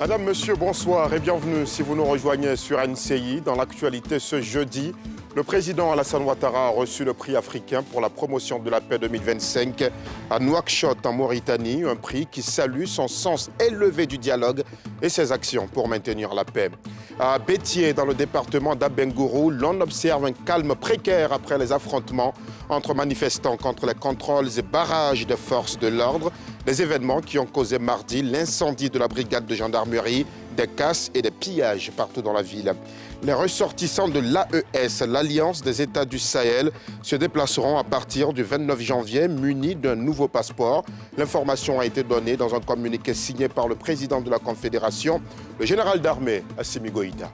Madame, Monsieur, bonsoir et bienvenue si vous nous rejoignez sur NCI. Dans l'actualité ce jeudi, le président Alassane Ouattara a reçu le prix africain pour la promotion de la paix 2025 à Nouakchott en Mauritanie, un prix qui salue son sens élevé du dialogue et ses actions pour maintenir la paix. À Bétier, dans le département d'Abengourou, l'on observe un calme précaire après les affrontements entre manifestants contre les contrôles et barrages des forces de l'ordre. Des événements qui ont causé mardi l'incendie de la brigade de gendarmerie, des casses et des pillages partout dans la ville. Les ressortissants de l'AES, l'Alliance des États du Sahel, se déplaceront à partir du 29 janvier munis d'un nouveau passeport. L'information a été donnée dans un communiqué signé par le président de la Confédération, le général d'armée Assimi Goïta.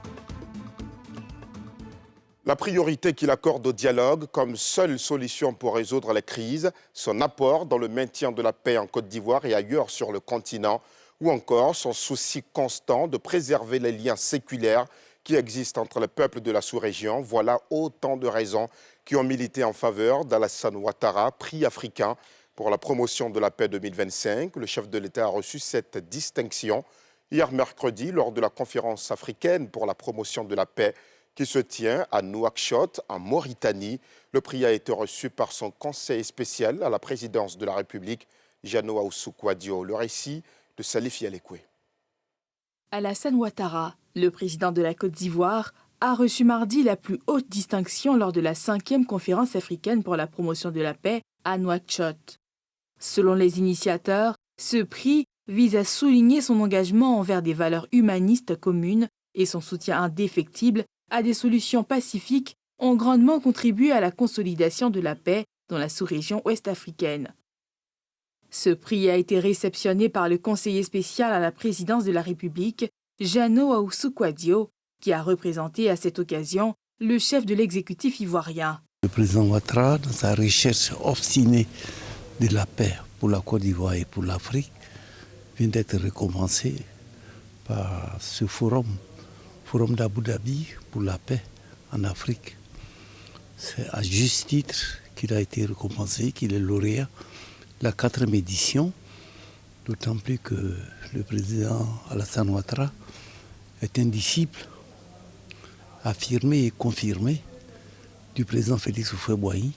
La priorité qu'il accorde au dialogue comme seule solution pour résoudre les crises, son apport dans le maintien de la paix en Côte d'Ivoire et ailleurs sur le continent, ou encore son souci constant de préserver les liens séculaires qui existent entre les peuples de la sous-région. Voilà autant de raisons qui ont milité en faveur d'Alassane Ouattara, prix africain pour la promotion de la paix 2025. Le chef de l'État a reçu cette distinction hier mercredi lors de la conférence africaine pour la promotion de la paix qui se tient à Nouakchott, en Mauritanie. Le prix a été reçu par son conseiller spécial à la présidence de la République, Jeannot Ahoussou-Kouadio. Le récit de Salif Yalekwe. Alassane Ouattara, le président de la Côte d'Ivoire, a reçu mardi la plus haute distinction lors de la 5e conférence africaine pour la promotion de la paix à Nouakchott. Selon les initiateurs, ce prix vise à souligner son engagement envers des valeurs humanistes communes et son soutien indéfectible à des solutions pacifiques ont grandement contribué à la consolidation de la paix dans la sous-région ouest-africaine. Ce prix a été réceptionné par le conseiller spécial à la présidence de la République, Jeannot Ahoussou-Kouadio, qui a représenté à cette occasion le chef de l'exécutif ivoirien. Le président Ouattara, dans sa recherche obstinée de la paix pour la Côte d'Ivoire et pour l'Afrique, vient d'être récompensé par ce forum d'Abu Dhabi pour la paix en Afrique. C'est à juste titre qu'il a été récompensé, qu'il est lauréat. La 4e édition, d'autant plus que le président Alassane Ouattara est un disciple affirmé et confirmé du président Félix Houphouët-Boigny,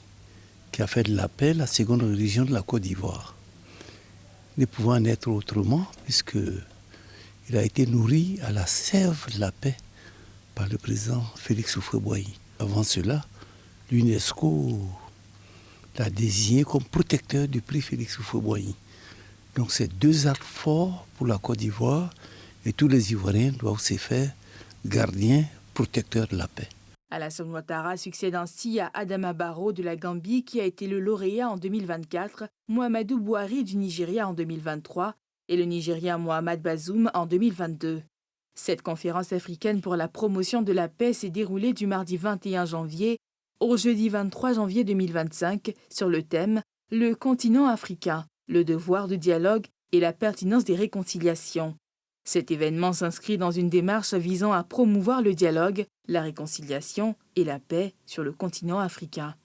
qui a fait de la paix la seconde religion de la Côte d'Ivoire. Ne pouvant en être autrement, puisqu'il a été nourri à la sève de la paix par le président Félix Houphouët-Boigny. Avant cela, l'UNESCO l'a désigné comme protecteur du prix Félix Houphouët-Boigny. Donc c'est 2 actes forts pour la Côte d'Ivoire et tous les Ivoiriens doivent se faire gardiens, protecteurs de la paix. Alassane Ouattara succède ainsi à Adama Barrow de la Gambie qui a été le lauréat en 2024, Muhammadu Buhari du Nigeria en 2023 et le Nigérien Mohamed Bazoum en 2022. Cette conférence africaine pour la promotion de la paix s'est déroulée du mardi 21 janvier au jeudi 23 janvier 2025 sur le thème « Le continent africain, le devoir de dialogue et la pertinence des réconciliations ». Cet événement s'inscrit dans une démarche visant à promouvoir le dialogue, la réconciliation et la paix sur le continent africain.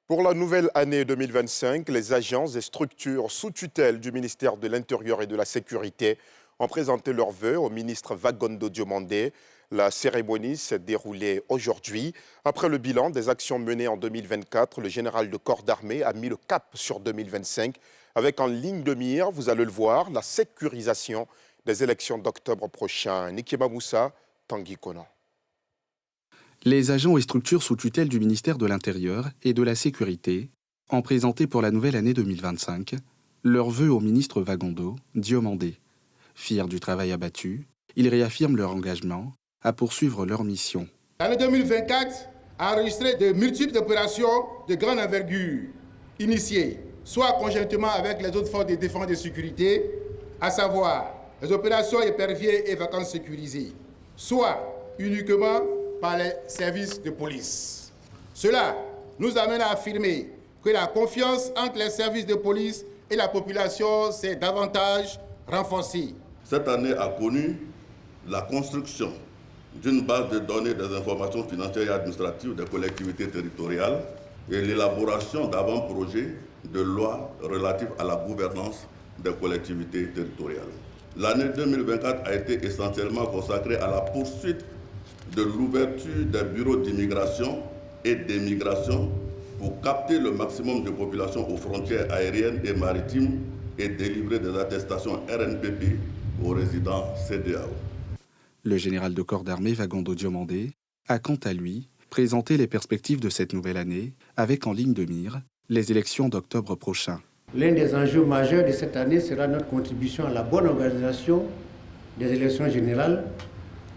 Pour la nouvelle année 2025, les agences et structures sous tutelle du ministère de l'Intérieur et de la Sécurité ont présenté leurs vœux au ministre Vagondo Diomandé. La cérémonie s'est déroulée aujourd'hui. Après le bilan des actions menées en 2024, le général de corps d'armée a mis le cap sur 2025 avec en ligne de mire, vous allez le voir, la sécurisation des élections d'octobre prochain. Nikema Moussa, Tanguy Konan. Les agents et structures sous tutelle du ministère de l'Intérieur et de la Sécurité ont présenté pour la nouvelle année 2025 leurs vœux au ministre Vagondo Diomandé. Fiers du travail abattu, ils réaffirment leur engagement à poursuivre leur mission. L'année 2024 a enregistré de multiples opérations de grande envergure initiées, soit conjointement avec les autres forces de défense et de sécurité, à savoir les opérations éperviers et vacances sécurisées, soit uniquement par les services de police. Cela nous amène à affirmer que la confiance entre les services de police et la population s'est davantage renforcée. Cette année a connu la construction d'une base de données des informations financières et administratives des collectivités territoriales et l'élaboration d'avant-projets de loi relatifs à la gouvernance des collectivités territoriales. L'année 2024 a été essentiellement consacrée à la poursuite de l'ouverture des bureaux d'immigration et d'émigration pour capter le maximum de population aux frontières aériennes et maritimes et délivrer des attestations RNPP aux résidents CEDEAO. Le général de corps d'armée Vagondo Diomandé a quant à lui présenté les perspectives de cette nouvelle année avec en ligne de mire les élections d'octobre prochain. L'un des enjeux majeurs de cette année sera notre contribution à la bonne organisation des élections générales,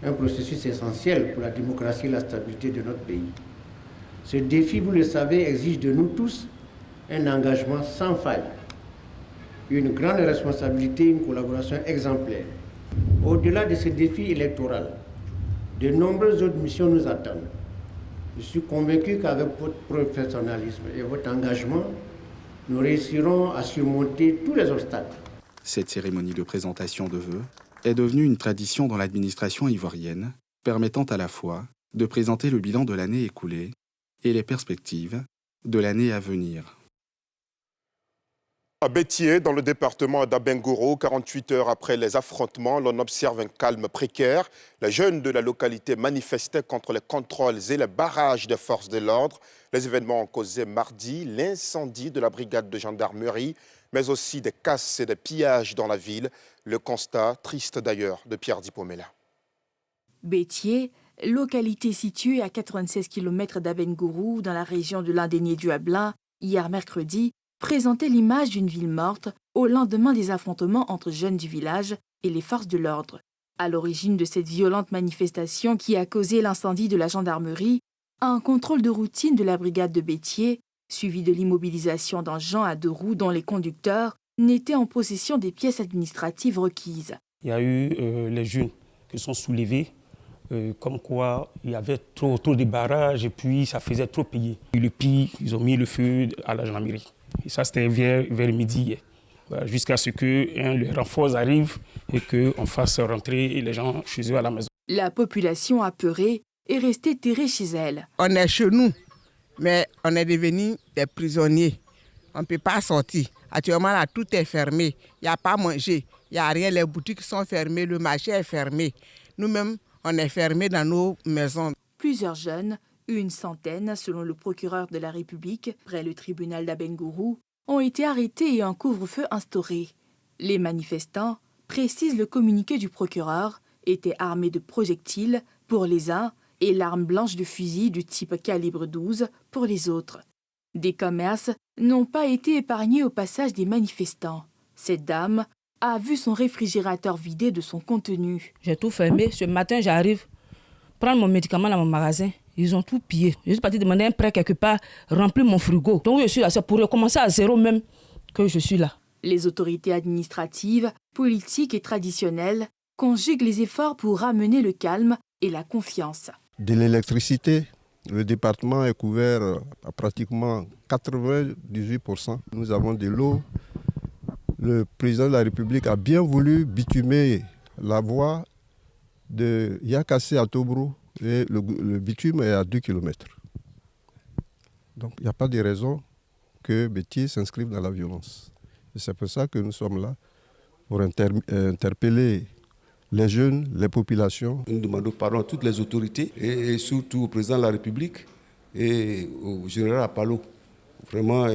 un processus essentiel pour la démocratie et la stabilité de notre pays. Ce défi, vous le savez, exige de nous tous un engagement sans faille, une grande responsabilité, une collaboration exemplaire. Au-delà de ce défi électoral, de nombreuses autres missions nous attendent. Je suis convaincu qu'avec votre professionnalisme et votre engagement, nous réussirons à surmonter tous les obstacles. Cette cérémonie de présentation de vœux est devenue une tradition dans l'administration ivoirienne, permettant à la fois de présenter le bilan de l'année écoulée et les perspectives de l'année à venir. À Béthié, dans le département d'Abengourou, 48 heures après les affrontements, l'on observe un calme précaire. Les jeunes de la localité manifestaient contre les contrôles et les barrages des forces de l'ordre. Les événements ont causé mardi l'incendie de la brigade de gendarmerie, mais aussi des casses et des pillages dans la ville. Le constat, triste d'ailleurs, de Pierre Dipomela. Béthié, localité située à 96 km d'Abengourou, dans la région de Landénié-du-Ablin, hier mercredi, présentait l'image d'une ville morte au lendemain des affrontements entre jeunes du village et les forces de l'ordre. À l'origine de cette violente manifestation qui a causé l'incendie de la gendarmerie, un contrôle de routine de la brigade de Béthié, suivi de l'immobilisation d'un gens à 2 roues dont les conducteurs n'étaient en possession des pièces administratives requises. Il y a eu les jeunes qui sont soulevés, comme quoi il y avait trop de barrages et puis ça faisait trop payer. Et le pire, ils ont mis le feu à la gendarmerie. Et ça, c'était vers midi, jusqu'à ce que les renforts arrivent et qu'on fasse rentrer les gens chez eux à la maison. La population apeurée est restée terrée chez elle. On est chez nous, mais on est devenus des prisonniers. On ne peut pas sortir. Actuellement, là, tout est fermé. Il n'y a pas à manger, il n'y a rien. Les boutiques sont fermées, le marché est fermé. Nous-mêmes, on est fermés dans nos maisons. Plusieurs jeunes, une centaine selon le procureur de la République, près le tribunal d'Abengourou, ont été arrêtés et un couvre-feu instauré. Les manifestants, précise le communiqué du procureur, étaient armés de projectiles pour les uns et l'arme blanche de fusil du type calibre 12 pour les autres. Des commerces n'ont pas été épargnés au passage des manifestants. Cette dame a vu son réfrigérateur vidé de son contenu. J'ai tout fermé. Ce matin, j'arrive prendre mon médicament dans mon magasin. Ils ont tout pillé. Je suis partie demander un prêt quelque part, remplir mon frigo. Donc je suis là, c'est pour recommencer à zéro même que je suis là. Les autorités administratives, politiques et traditionnelles conjuguent les efforts pour ramener le calme et la confiance. De l'électricité, le département est couvert à pratiquement 98%. Nous avons de l'eau. Le président de la République a bien voulu bitumer la voie de Yakassé à Tobrou. Et le bitume est à 2 km. Donc il n'y a pas de raison que Béthié s'inscrive dans la violence. Et c'est pour ça que nous sommes là, pour interpeller les jeunes, les populations. Nous demandons pardon à toutes les autorités et surtout au président de la République et au général Apalo. Vraiment,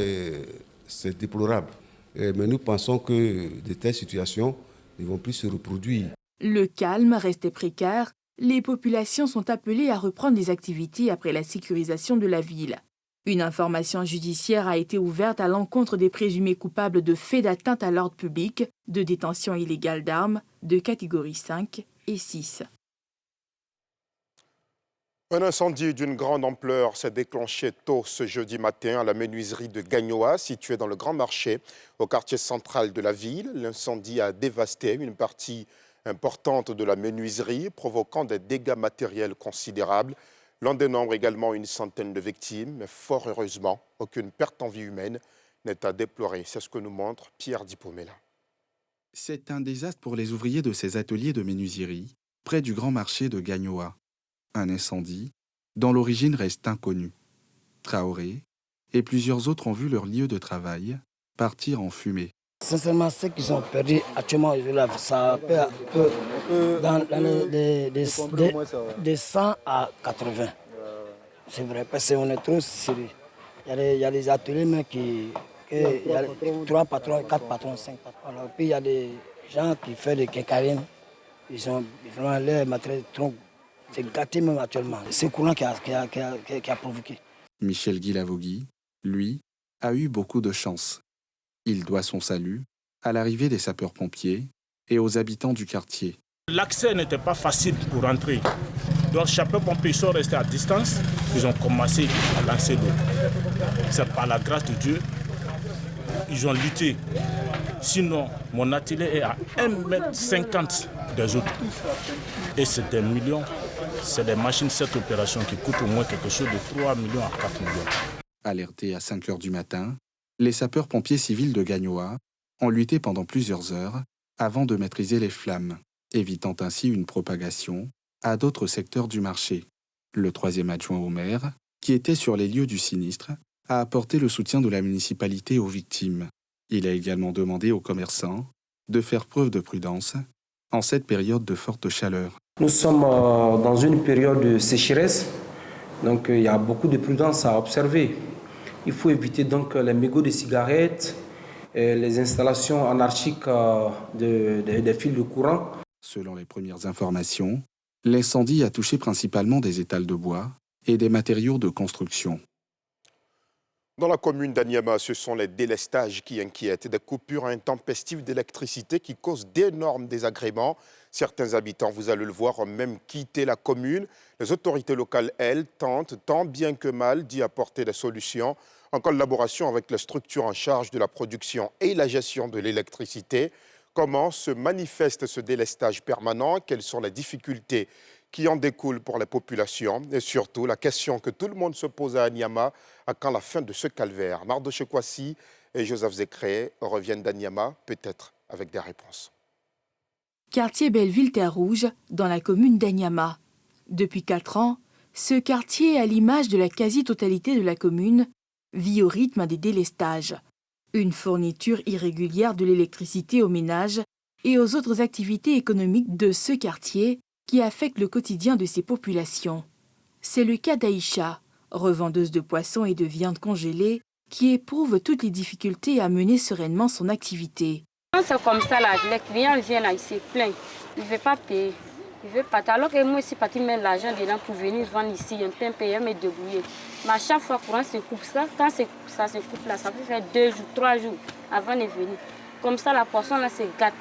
c'est déplorable. Mais nous pensons que de telles situations ne vont plus se reproduire. Le calme restait précaire. Les populations sont appelées à reprendre les activités après la sécurisation de la ville. Une information judiciaire a été ouverte à l'encontre des présumés coupables de faits d'atteinte à l'ordre public, de détention illégale d'armes, de catégorie 5 et 6. Un incendie d'une grande ampleur s'est déclenché tôt ce jeudi matin à la menuiserie de Gagnoa, située dans le Grand Marché, au quartier central de la ville. L'incendie a dévasté une partie importante de la menuiserie, provoquant des dégâts matériels considérables. L'on dénombre également une centaine de victimes, mais fort heureusement, aucune perte en vie humaine n'est à déplorer. C'est ce que nous montre Pierre Dipomela. C'est un désastre pour les ouvriers de ces ateliers de menuiserie, près du Grand Marché de Gagnoa. Un incendie dont l'origine reste inconnue. Traoré et plusieurs autres ont vu leur lieu de travail partir en fumée. Sincèrement, ceux qui sont perdus actuellement, ça peut dans de 100 à 80. C'est vrai, parce qu'on est trop sérieux. Il y a des ateliers même il y a 3 patrons, 4 patrons, 5 patrons. Alors, puis il y a des gens qui font des quincarines. Ils ont vraiment leur matériel trop. C'est gâté même actuellement. C'est le courant qui a provoqué. Michel Guilavogui, lui, a eu beaucoup de chance. Il doit son salut à l'arrivée des sapeurs-pompiers et aux habitants du quartier. L'accès n'était pas facile pour entrer. Donc, les sapeurs-pompiers sont restés à distance. Ils ont commencé à lancer l'eau. C'est par la grâce de Dieu. Ils ont lutté. Sinon, mon atelier est à 1,50 m des autres. Et c'est des millions. C'est des machines, cette opération qui coûte au moins quelque chose de 3 millions à 4 millions. Alertés à 5 h du matin, les sapeurs-pompiers civils de Gagnoa ont lutté pendant plusieurs heures avant de maîtriser les flammes, évitant ainsi une propagation à d'autres secteurs du marché. Le 3e adjoint au maire, qui était sur les lieux du sinistre, a apporté le soutien de la municipalité aux victimes. Il a également demandé aux commerçants de faire preuve de prudence en cette période de forte chaleur. Nous sommes dans une période de sécheresse, donc il y a beaucoup de prudence à observer. Il faut éviter donc les mégots de cigarettes, les installations anarchiques des fils de courant. Selon les premières informations, l'incendie a touché principalement des étals de bois et des matériaux de construction. Dans la commune d'Anyama, ce sont les délestages qui inquiètent, des coupures intempestives d'électricité qui causent d'énormes désagréments. Certains habitants, vous allez le voir, ont même quitté la commune. Les autorités locales, elles, tentent tant bien que mal d'y apporter des solutions en collaboration avec les structures en charge de la production et la gestion de l'électricité. Comment se manifeste ce délestage permanent? Quelles sont les difficultés qui en découlent pour les populations? Et surtout, la question que tout le monde se pose à Anyama, à quand la fin de ce calvaire? Mardoche Kwasi et Joseph Zekré reviennent d'Anyama, peut-être avec des réponses. Quartier Belleville-Terre-Rouge, dans la commune d'Anyama. Depuis 4 ans, ce quartier, à l'image de la quasi-totalité de la commune, vit au rythme des délestages. Une fourniture irrégulière de l'électricité aux ménages et aux autres activités économiques de ce quartier qui affectent le quotidien de ces populations. C'est le cas d'Aïcha, revendeuse de poissons et de viande congelée, qui éprouve toutes les difficultés à mener sereinement son activité. Quand c'est comme ça, là, les clients viennent là, ils se plaignent. Ils ne veulent pas payer. Ils veulent pas. Alors que moi, je suis parti mettre l'argent dedans pour venir vendre ici, un peu payer, me débrouiller. Mais à chaque fois, courant se coupe ça. Quand ça se coupe là, ça peut faire 2 jours, 3 jours avant de venir. Comme ça, la poisson là se gâte.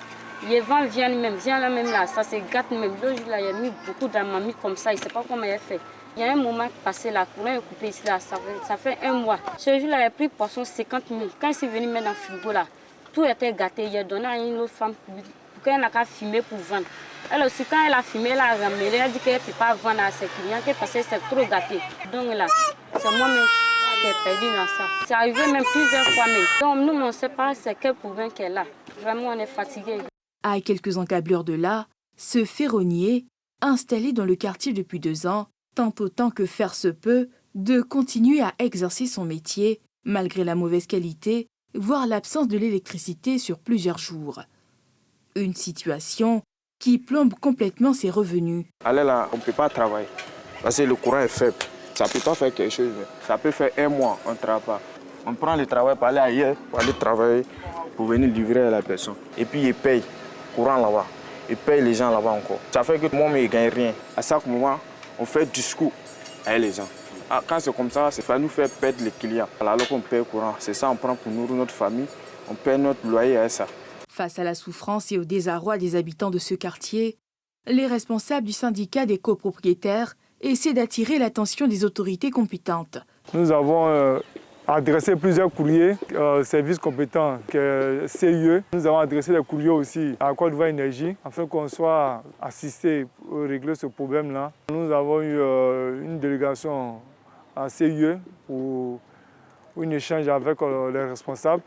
Les vents viennent là même là, ça se gâte même. L'autre jour là, il y a mis beaucoup d'amami comme ça, il ne sait pas comment il a fait. Il y a un moment passé là, courant est coupé ici là, ça fait 1 mois. Ce jour là, il a pris poisson 50 000. Quand il s'est venu mettre dans le frigo là, tout était gâté. Il a donné à une autre femme pour qu'elle n'a qu'à fumer pour vendre. Elle aussi, quand elle a fumé, elle a ramené, elle a dit qu'elle ne peut pas vendre à ses clients parce que c'est trop gâté. Donc là, c'est moi-même qui ai perdu dans ça. C'est arrivé même plusieurs fois. Mais donc nous, on ne sait pas c'est quel problème qu'elle a. Vraiment, on est fatigué. À quelques encablures de là, ce ferronnier, installé dans le quartier depuis 2 ans, tente autant que faire se peut de continuer à exercer son métier, malgré la mauvaise qualité, voire l'absence de l'électricité sur plusieurs jours. Une situation qui plombe complètement ses revenus. Allez là, on ne peut pas travailler parce que le courant est faible. Ça peut pas faire quelque chose. Ça peut faire 1 mois, on ne travaille pas. On prend le travail pour aller ailleurs, pour aller travailler, pour venir livrer à la personne. Et puis il paye courant là-bas. Il paye les gens là-bas encore. Ça fait que moi, je ne gagne rien. À chaque moment, on fait du discours avec les gens. Quand c'est comme ça nous fait perdre les clients. Alors qu'on paye le courant, c'est ça on prend pour nourrir notre famille. On paye notre loyer avec ça. Face à la souffrance et au désarroi des habitants de ce quartier, les responsables du syndicat des copropriétaires essaient d'attirer l'attention des autorités compétentes. Nous avons adressé plusieurs courriers au service compétent, CIE. Nous avons adressé des courriers aussi à Côte d'Ivoire Énergie afin qu'on soit assisté pour régler ce problème-là. Nous avons eu une délégation à CIE pour un échange avec les responsables.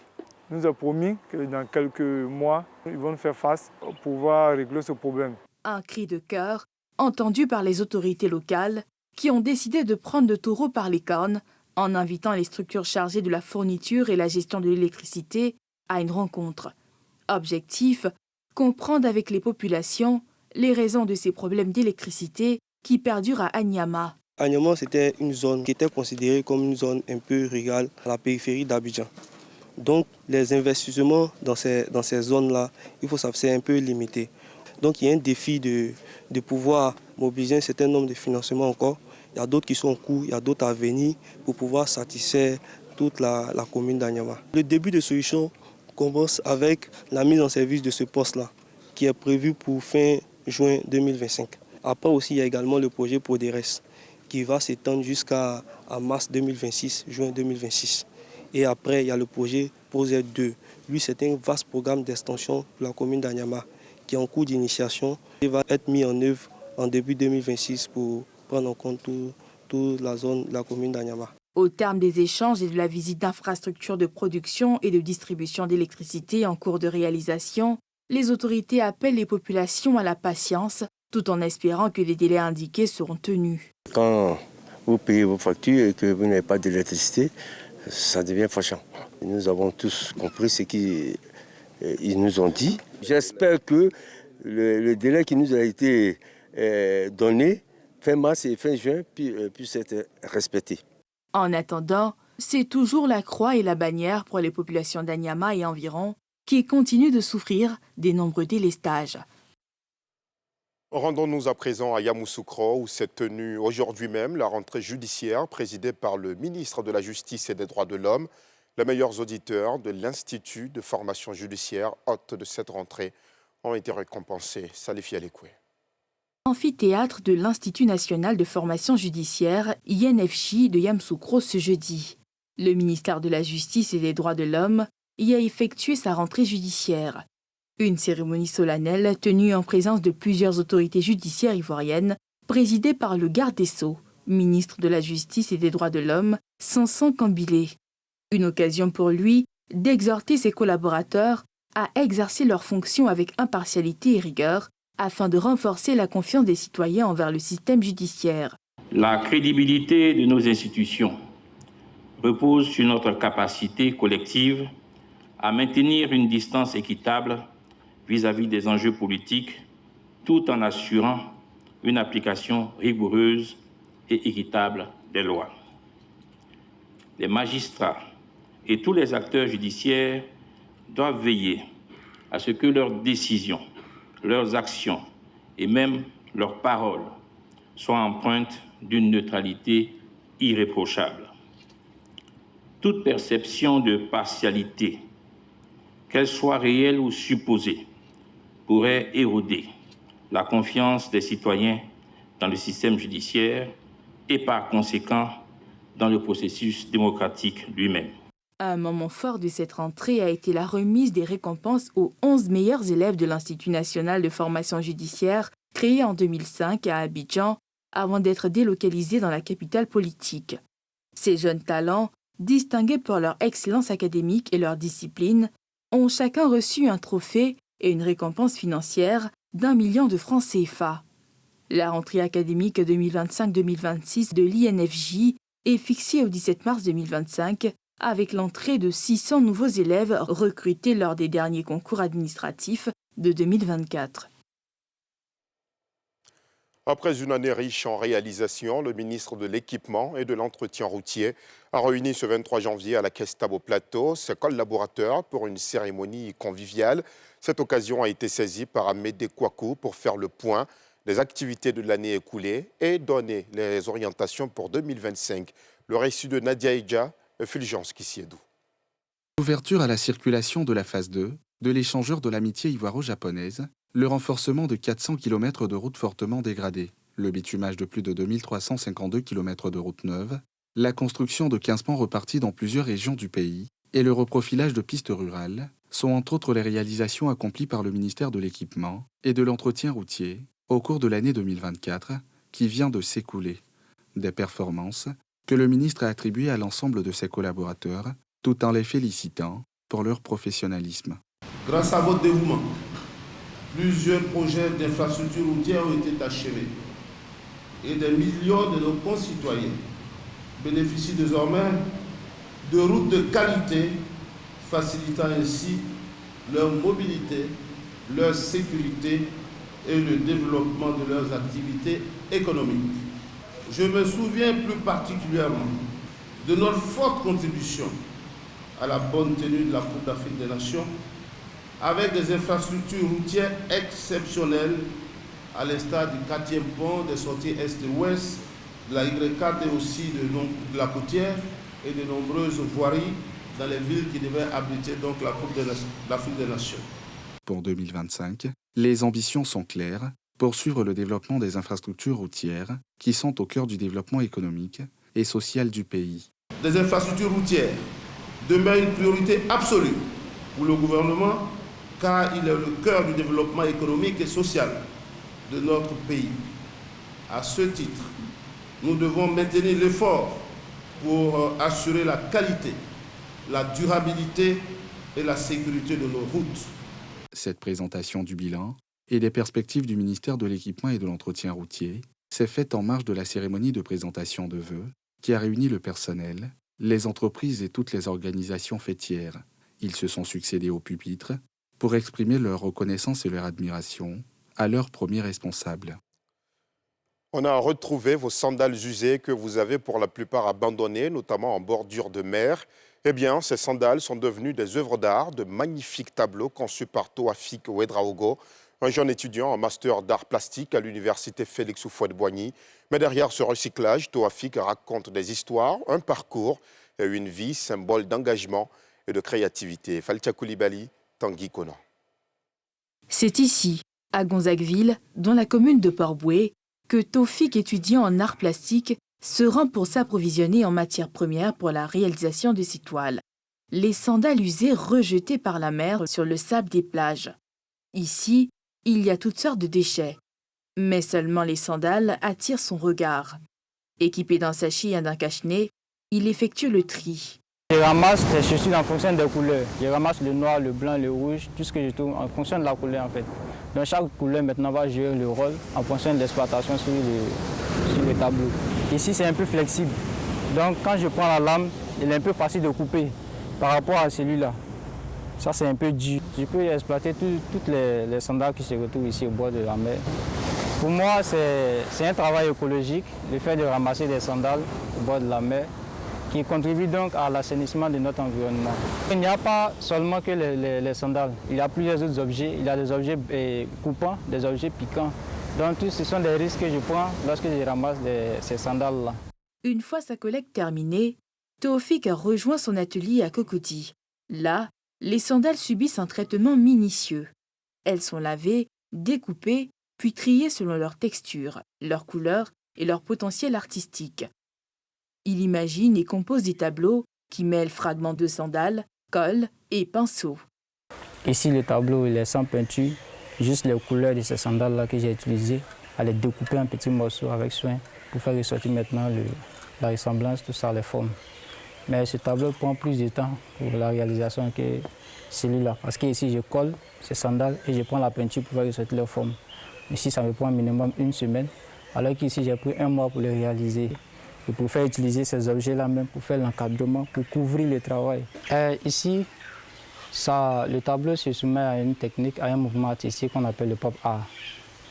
Nous a promis que dans quelques mois, ils vont faire face pour pouvoir régler ce problème. Un cri de cœur entendu par les autorités locales qui ont décidé de prendre le taureau par les cornes en invitant les structures chargées de la fourniture et la gestion de l'électricité à une rencontre. Objectif, comprendre avec les populations les raisons de ces problèmes d'électricité qui perdurent à Anyama. Anyama, c'était une zone qui était considérée comme une zone un peu rurale à la périphérie d'Abidjan. Donc les investissements dans ces zones-là, il faut savoir, c'est un peu limité. Donc il y a un défi de pouvoir mobiliser un certain nombre de financements encore. Il y a d'autres qui sont en cours, il y a d'autres à venir pour pouvoir satisfaire toute la commune d'Anyama. Le début de solution commence avec la mise en service de ce poste-là, qui est prévu pour fin juin 2025. Après aussi, il y a également le projet PRODERES, qui va s'étendre jusqu'à mars 2026, juin 2026. Et après, il y a le projet POSET 2. Lui, c'est un vaste programme d'extension de la commune d'Anyama qui est en cours d'initiation et va être mis en œuvre en début 2026 pour prendre en compte toute la zone de la commune d'Anyama. Au terme des échanges et de la visite d'infrastructures de production et de distribution d'électricité en cours de réalisation, les autorités appellent les populations à la patience, tout en espérant que les délais indiqués seront tenus. Quand vous payez vos factures et que vous n'avez pas d'électricité, ça devient fâchant. Nous avons tous compris ce qu'ils nous ont dit. J'espère que le délai qui nous a été donné, fin mars et fin juin, puisse être respecté. En attendant, c'est toujours la croix et la bannière pour les populations d'Anyama et environ qui continuent de souffrir des nombreux délestages. Rendons-nous à présent à Yamoussoukro où s'est tenue aujourd'hui même la rentrée judiciaire présidée par le ministre de la Justice et des Droits de l'Homme. Les meilleurs auditeurs de l'Institut de formation judiciaire, hôte de cette rentrée, ont été récompensés. Salif Yalekwe. Amphithéâtre de l'Institut national de formation judiciaire, INFJ de Yamoussoukro ce jeudi. Le ministère de la Justice et des Droits de l'Homme y a effectué sa rentrée judiciaire. Une cérémonie solennelle tenue en présence de plusieurs autorités judiciaires ivoiriennes, présidée par le garde des Sceaux, ministre de la Justice et des Droits de l'Homme, Sanson Kambilé. Une occasion pour lui d'exhorter ses collaborateurs à exercer leurs fonctions avec impartialité et rigueur afin de renforcer la confiance des citoyens envers le système judiciaire. La crédibilité de nos institutions repose sur notre capacité collective à maintenir une distance équitable vis-à-vis des enjeux politiques, tout en assurant une application rigoureuse et équitable des lois. Les magistrats et tous les acteurs judiciaires doivent veiller à ce que leurs décisions, leurs actions et même leurs paroles soient empreintes d'une neutralité irréprochable. Toute perception de partialité, qu'elle soit réelle ou supposée, pourrait éroder la confiance des citoyens dans le système judiciaire et par conséquent dans le processus démocratique lui-même. Un moment fort de cette rentrée a été la remise des récompenses aux 11 meilleurs élèves de l'Institut national de formation judiciaire, créé en 2005 à Abidjan, avant d'être délocalisés dans la capitale politique. Ces jeunes talents, distingués pour leur excellence académique et leur discipline, ont chacun reçu un trophée et une récompense financière d'1 million de francs CFA. La rentrée académique 2025-2026 de l'INFJ est fixée au 17 mars 2025 avec l'entrée de 600 nouveaux élèves recrutés lors des derniers concours administratifs de 2024. Après une année riche en réalisations, le ministre de l'Équipement et de l'Entretien routier a réuni ce 23 janvier à la Caisse Tabo Plateau ses collaborateurs pour une cérémonie conviviale. Cette occasion a été saisie par Amédée Kouakou pour faire le point des activités de l'année écoulée et donner les orientations pour 2025. Le récit de Nadia Eidja et Fulgence Kissiedou. L'ouverture à la circulation de la phase 2 de l'échangeur de l'amitié ivoiro-japonaise, le renforcement de 400 km de routes fortement dégradées, le bitumage de plus de 2352 km de routes neuves, la construction de 15 ponts repartis dans plusieurs régions du pays et le reprofilage de pistes rurales sont entre autres les réalisations accomplies par le ministère de l'Équipement et de l'Entretien routier au cours de l'année 2024 qui vient de s'écouler. Des performances que le ministre a attribuées à l'ensemble de ses collaborateurs tout en les félicitant pour leur professionnalisme. Grâce à votre dévouement, plusieurs projets d'infrastructures routières ont été achevés et des millions de nos concitoyens bénéficient désormais de routes de qualité, facilitant ainsi leur mobilité, leur sécurité et le développement de leurs activités économiques. Je me souviens plus particulièrement de notre forte contribution à la bonne tenue de la Coupe d'Afrique des Nations, avec des infrastructures routières exceptionnelles, à l'instar du 4e pont des sorties est et ouest, de la Y4 et aussi de la côtière, et de nombreuses voiries dans les villes qui devaient abriter donc la Coupe d'Afrique des Nations. Pour 2025, les ambitions sont claires: poursuivre le développement des infrastructures routières qui sont au cœur du développement économique et social du pays. Des infrastructures routières demeurent une priorité absolue pour le gouvernement, car il est le cœur du développement économique et social de notre pays. À ce titre, nous devons maintenir l'effort pour assurer la qualité, la durabilité et la sécurité de nos routes. Cette présentation du bilan et des perspectives du ministère de l'Équipement et de l'Entretien routier s'est faite en marge de la cérémonie de présentation de vœux qui a réuni le personnel, les entreprises et toutes les organisations fêtières. Ils se sont succédés au pupitre pour exprimer leur reconnaissance et leur admiration à leur premier responsable. On a retrouvé vos sandales usées que vous avez pour la plupart abandonnées, notamment en bordure de mer. Eh bien, ces sandales sont devenues des œuvres d'art, de magnifiques tableaux conçus par Toafik Ouedraogo, un jeune étudiant en master d'art plastique à l'université Félix Houphouët-Boigny. Mais derrière ce recyclage, Toafik raconte des histoires, un parcours et une vie, symbole d'engagement et de créativité. Faltia Koulibaly, Tanguy Kona. C'est ici, à Gonzagueville, dans la commune de Port-Bouët, que Toafik, étudiant en art plastique, se rend pour s'approvisionner en matières premières pour la réalisation de ses toiles. Les sandales usées rejetées par la mer sur le sable des plages. Ici, il y a toutes sortes de déchets. Mais seulement les sandales attirent son regard. Équipé d'un sachet et d'un cache-nez, il effectue le tri. Je ramasse des chaussures en fonction des couleurs. Je ramasse le noir, le blanc, le rouge, tout ce que je trouve en fonction de la couleur en fait. Donc chaque couleur maintenant va jouer le rôle en fonction de l'exploitation sur le tableau. Ici c'est un peu flexible. Donc quand je prends la lame, il est un peu facile de couper par rapport à celui-là. Ça c'est un peu dur. Je peux exploiter toutes les sandales qui se retrouvent ici au bord de la mer. Pour moi c'est un travail écologique, le fait de ramasser des sandales au bord de la mer, qui contribue donc à l'assainissement de notre environnement. Il n'y a pas seulement que les sandales, il y a plusieurs autres objets. Il y a des objets coupants, des objets piquants. Donc tous ce sont des risques que je prends lorsque je ramasse ces sandales-là. Une fois sa collecte terminée, Toafik a rejoint son atelier à Cocody. Là, les sandales subissent un traitement minutieux. Elles sont lavées, découpées, puis triées selon leur texture, leur couleur et leur potentiel artistique. Il imagine et compose des tableaux qui mêlent fragments de sandales, colle et pinceaux. Ici, le tableau il est sans peinture, juste les couleurs de ces sandales-là que j'ai utilisées, à les découper en petits morceaux avec soin pour faire ressortir maintenant la ressemblance, tout ça, les formes. Mais ce tableau prend plus de temps pour la réalisation que celui-là. Parce qu'ici, je colle ces sandales et je prends la peinture pour faire ressortir leur forme. Ici, ça me prend minimum 1 semaine, alors qu'ici, j'ai pris 1 mois pour le réaliser. Et pour faire utiliser ces objets-là même, pour faire l'encadrement, pour couvrir le travail. Ici, le tableau se soumet à une technique, à un mouvement artistique qu'on appelle le pop art.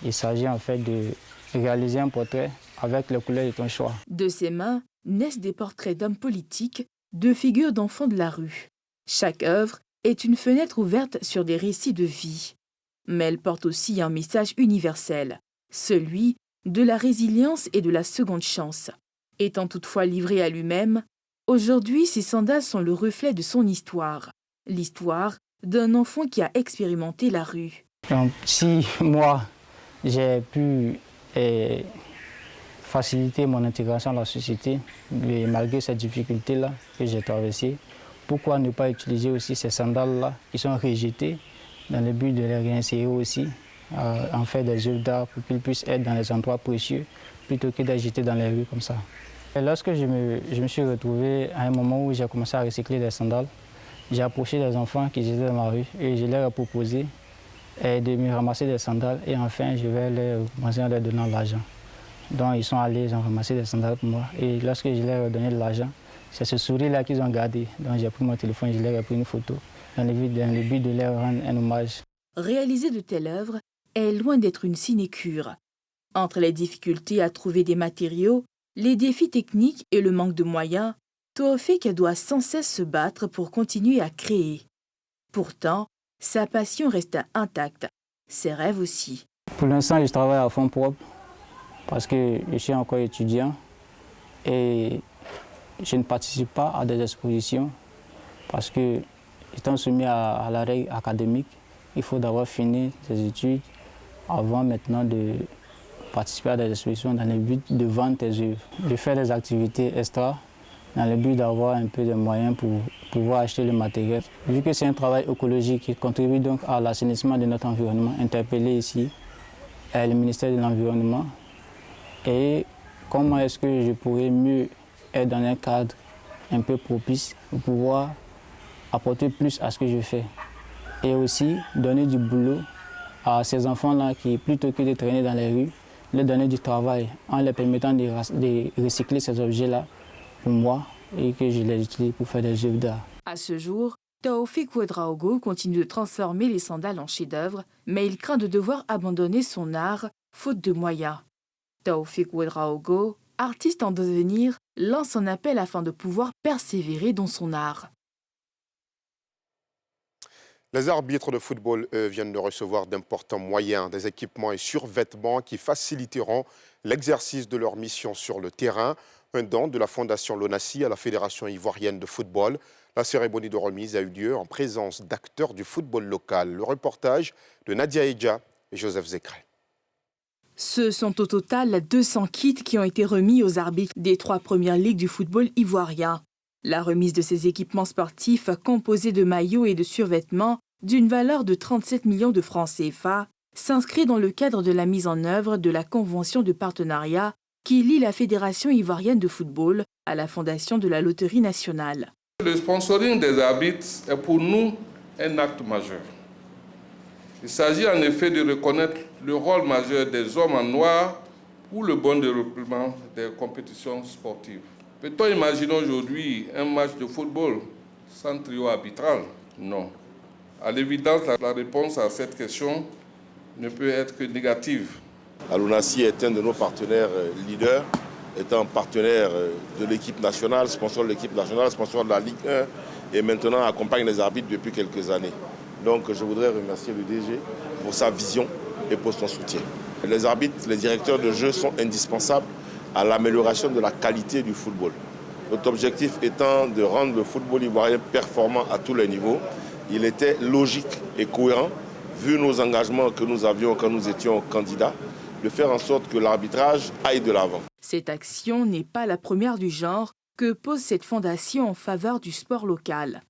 Il s'agit en fait de réaliser un portrait avec les couleurs de ton choix. De ses mains naissent des portraits d'hommes politiques, de figures d'enfants de la rue. Chaque œuvre est une fenêtre ouverte sur des récits de vie. Mais elle porte aussi un message universel, celui de la résilience et de la seconde chance. Étant toutefois livré à lui-même, aujourd'hui ses sandales sont le reflet de son histoire, l'histoire d'un enfant qui a expérimenté la rue. Donc, si moi j'ai pu faciliter mon intégration à la société, mais malgré ces difficultés-là que j'ai traversées, pourquoi ne pas utiliser aussi ces sandales-là qui sont rejetées dans le but de les réinsérer aussi, en faire des œuvres d'art pour qu'ils puissent être dans les endroits précieux plutôt que d'être jetés dans les rues comme ça. Et lorsque je me suis retrouvé à un moment où j'ai commencé à recycler des sandales, j'ai approché des enfants qui étaient dans la rue et je leur ai proposé de me ramasser des sandales et enfin je vais leur donner de l'argent. Donc ils sont allés, ils ont ramassé des sandales pour moi et lorsque je leur ai donné de l'argent, c'est ce sourire-là qu'ils ont gardé. Donc j'ai pris mon téléphone, je leur ai pris une photo dans le but de leur rendre un hommage. Réaliser de telles œuvres est loin d'être une sinécure. Entre les difficultés à trouver des matériaux, les défis techniques et le manque de moyens, Taoufik doit sans cesse se battre pour continuer à créer. Pourtant, sa passion reste intacte, ses rêves aussi. Pour l'instant, je travaille à fond propre parce que je suis encore étudiant et je ne participe pas à des expositions parce que, étant soumis à la règle académique, il faut d'abord finir ses études avant maintenant de participer à des expositions dans le but de vendre tes œuvres. Je fais des activités extra dans le but d'avoir un peu de moyens pour pouvoir acheter le matériel. Vu que c'est un travail écologique qui contribue donc à l'assainissement de notre environnement, interpellé ici le ministère de l'Environnement et comment est-ce que je pourrais mieux être dans un cadre un peu propice pour pouvoir apporter plus à ce que je fais et aussi donner du boulot à ces enfants-là qui, plutôt que de traîner dans les rues, leur donner du travail en leur permettant de recycler ces objets-là pour moi et que je les utilise pour faire des œuvres d'art. À ce jour, Taoufik Ouedraogo continue de transformer les sandales en chefs-d'œuvre, mais il craint de devoir abandonner son art faute de moyens. Taoufik Ouedraogo, artiste en devenir, lance un appel afin de pouvoir persévérer dans son art. Les arbitres de football, eux, viennent de recevoir d'importants moyens, des équipements et survêtements qui faciliteront l'exercice de leur mission sur le terrain. Un don de la Fondation Lonassi à la Fédération ivoirienne de football. La cérémonie de remise a eu lieu en présence d'acteurs du football local. Le reportage de Nadia Edja et Joseph Zekray. Ce sont au total 200 kits qui ont été remis aux arbitres des 3 premières ligues du football ivoirien. La remise de ces équipements sportifs composés de maillots et de survêtements d'une valeur de 37 millions de francs CFA s'inscrit dans le cadre de la mise en œuvre de la convention de partenariat qui lie la Fédération ivoirienne de football à la Fondation de la Loterie nationale. Le sponsoring des arbitres est pour nous un acte majeur. Il s'agit en effet de reconnaître le rôle majeur des hommes en noir pour le bon déroulement des compétitions sportives. Peut-on imaginer aujourd'hui un match de football sans trio arbitral? Non. À l'évidence, la réponse à cette question ne peut être que négative. Lonassi est un de nos partenaires leaders, étant partenaire de l'équipe nationale, sponsor de l'équipe nationale, sponsor de la Ligue 1 et maintenant accompagne les arbitres depuis quelques années. Donc je voudrais remercier le DG pour sa vision et pour son soutien. Les arbitres, les directeurs de jeu sont indispensables à l'amélioration de la qualité du football. Notre objectif étant de rendre le football ivoirien performant à tous les niveaux, il était logique et cohérent, vu nos engagements que nous avions quand nous étions candidats, de faire en sorte que l'arbitrage aille de l'avant. Cette action n'est pas la première du genre que pose cette fondation en faveur du sport local.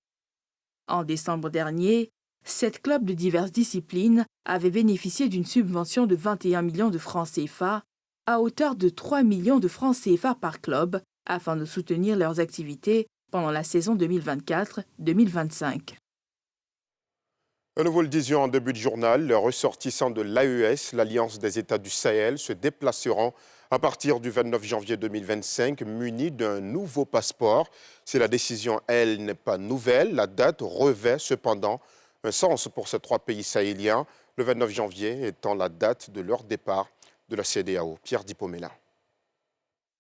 En décembre dernier, 7 clubs de diverses disciplines avaient bénéficié d'une subvention de 21 millions de francs CFA à hauteur de 3 millions de francs CFA par club afin de soutenir leurs activités pendant la saison 2024-2025. Nous vous le disions en début de journal, les ressortissants de l'AES, l'Alliance des États du Sahel, se déplaceront à partir du 29 janvier 2025 munis d'un nouveau passeport. Si la décision, elle, n'est pas nouvelle, la date revêt cependant un sens pour ces 3 pays sahéliens, le 29 janvier étant la date de leur départ de la CEDEAO. Pierre Dipomela.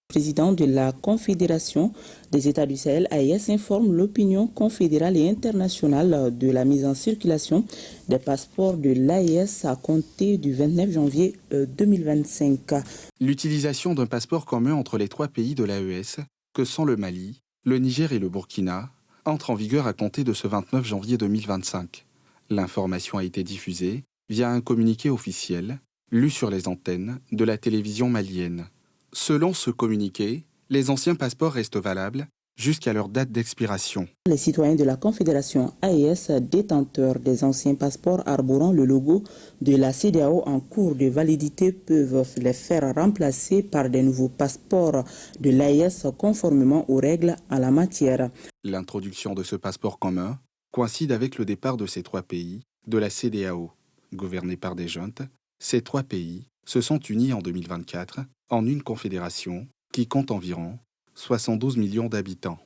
Président de la Confédération des États du Sahel, AES, informe l'opinion confédérale et internationale de la mise en circulation des passeports de l'AES à compter du 29 janvier 2025. L'utilisation d'un passeport commun entre les 3 pays de l'AES, que sont le Mali, le Niger et le Burkina, entre en vigueur à compter de ce 29 janvier 2025. L'information a été diffusée via un communiqué officiel, lu sur les antennes de la télévision malienne. Selon ce communiqué, les anciens passeports restent valables jusqu'à leur date d'expiration. Les citoyens de la Confédération AES, détenteurs des anciens passeports arborant le logo de la CEDEAO en cours de validité, peuvent les faire remplacer par des nouveaux passeports de l'AES conformément aux règles en la matière. L'introduction de ce passeport commun coïncide avec le départ de ces 3 pays de la CEDEAO. Gouvernés par des juntes, ces 3 pays se sont unis en 2024 en une confédération qui compte environ 72 millions d'habitants.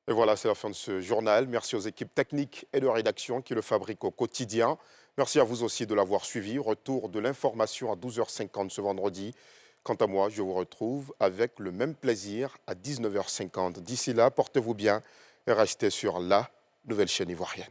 Et voilà, c'est la fin de ce journal. Merci aux équipes techniques et de rédaction qui le fabriquent au quotidien. Merci à vous aussi de l'avoir suivi. Retour de l'information à 12h50 ce vendredi. Quant à moi, je vous retrouve avec le même plaisir à 19h50. D'ici là, portez-vous bien et restez sur la nouvelle chaîne ivoirienne.